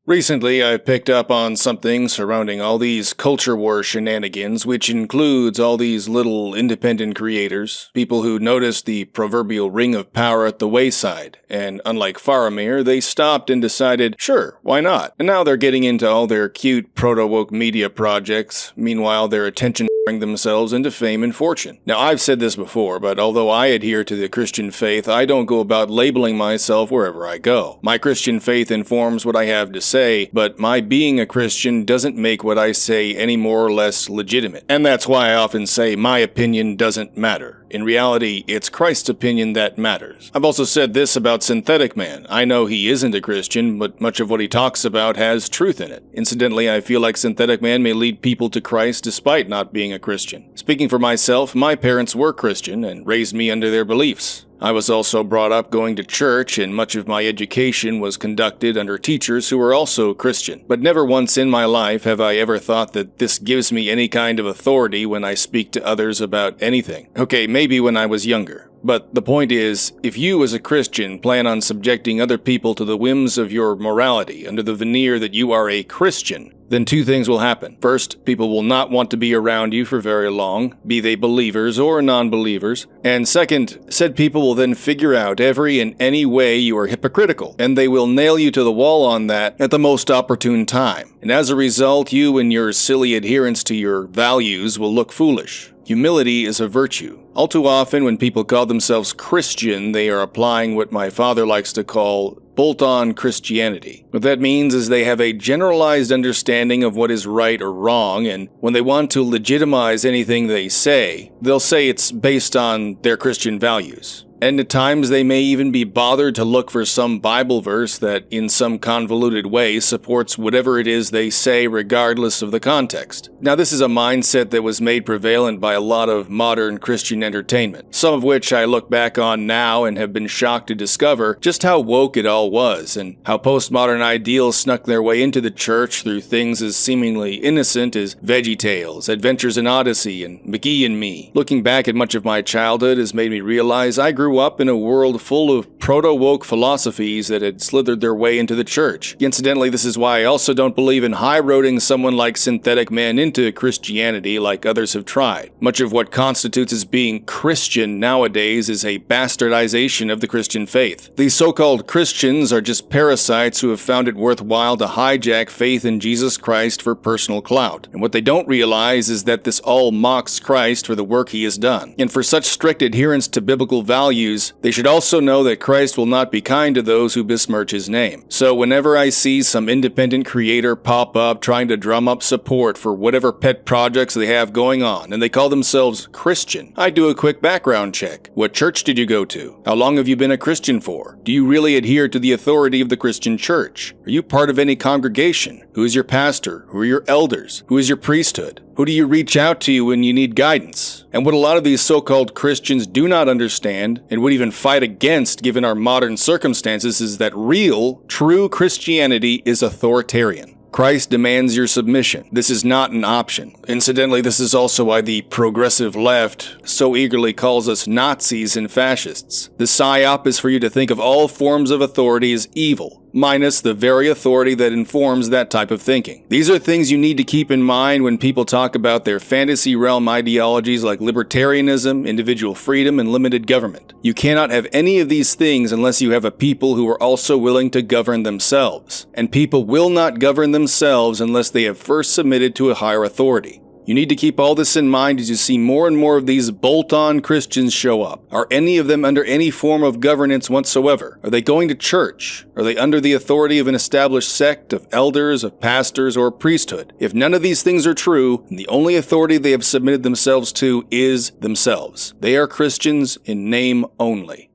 Recently, I picked up on something surrounding all these culture war shenanigans, which includes all these little independent creators, people who noticed the proverbial ring of power at the wayside, and unlike Faramir, they stopped and decided, sure, why not? And now they're getting into all their cute proto-woke media projects, meanwhile their attention themselves into fame and fortune. Now, I've said this before, but although I adhere to the Christian faith, I don't go about labeling myself wherever I go. My Christian faith informs what I have to say, but my being a Christian doesn't make what I say any more or less legitimate. And that's why I often say my opinion doesn't matter. In reality, it's Christ's opinion that matters. I've also said this about Synthetic Man. I know he isn't a Christian, but much of what he talks about has truth in it. Incidentally, I feel like Synthetic Man may lead people to Christ despite not being a Christian. Speaking for myself, my parents were Christian and raised me under their beliefs. I was also brought up going to church, and much of my education was conducted under teachers who were also Christian. But never once in my life have I ever thought that this gives me any kind of authority when I speak to others about anything. Okay, maybe when I was younger. But the point is, if you as a Christian plan on subjecting other people to the whims of your morality under the veneer that you are a Christian, then two things will happen. First, people will not want to be around you for very long, be they believers or non-believers. And second, said people will then figure out every and any way you are hypocritical, and they will nail you to the wall on that at the most opportune time. And as a result, you and your silly adherence to your values will look foolish. Humility is a virtue. All too often, when people call themselves Christian, they are applying what my father likes to call bolt-on Christianity. What that means is they have a generalized understanding of what is right or wrong, and when they want to legitimize anything they say, they'll say it's based on their Christian values. And at times they may even be bothered to look for some Bible verse that in some convoluted way supports whatever it is they say regardless of the context. Now, this is a mindset that was made prevalent by a lot of modern Christian entertainment, some of which I look back on now and have been shocked to discover just how woke it all was, and how postmodern ideals snuck their way into the church through things as seemingly innocent as VeggieTales, Adventures in Odyssey, and McGee and Me. Looking back at much of my childhood has made me realize I grew up in a world full of proto-woke philosophies that had slithered their way into the church. Incidentally, this is why I also don't believe in high-roading someone like Synthetic Man into Christianity like others have tried. Much of what constitutes as being Christian nowadays is a bastardization of the Christian faith. These so-called Christians are just parasites who have found it worthwhile to hijack faith in Jesus Christ for personal clout. And what they don't realize is that this all mocks Christ for the work he has done. And for such strict adherence to biblical values, they should also know that Christ will not be kind to those who besmirch his name. So whenever I see some independent creator pop up trying to drum up support for whatever pet projects they have going on, and they call themselves Christian, I do a quick background check. What church did you go to? How long have you been a Christian for? Do you really adhere to the authority of the Christian church? Are you part of any congregation? Who is your pastor? Who are your elders? Who is your priesthood? Who do you reach out to when you need guidance? And what a lot of these so-called Christians do not understand, and would even fight against given our modern circumstances, is that real, true Christianity is authoritarian. Christ demands your submission. This is not an option. Incidentally, this is also why the progressive left so eagerly calls us Nazis and fascists. The psyop is for you to think of all forms of authority as evil, minus the very authority that informs that type of thinking. These are things you need to keep in mind when people talk about their fantasy realm ideologies like libertarianism, individual freedom, and limited government. You cannot have any of these things unless you have a people who are also willing to govern themselves. And people will not govern themselves unless they have first submitted to a higher authority. You need to keep all this in mind as you see more and more of these bolt-on Christians show up. Are any of them under any form of governance whatsoever? Are they going to church? Are they under the authority of an established sect of elders, of pastors, or priesthood? If none of these things are true, then the only authority they have submitted themselves to is themselves. They are Christians in name only.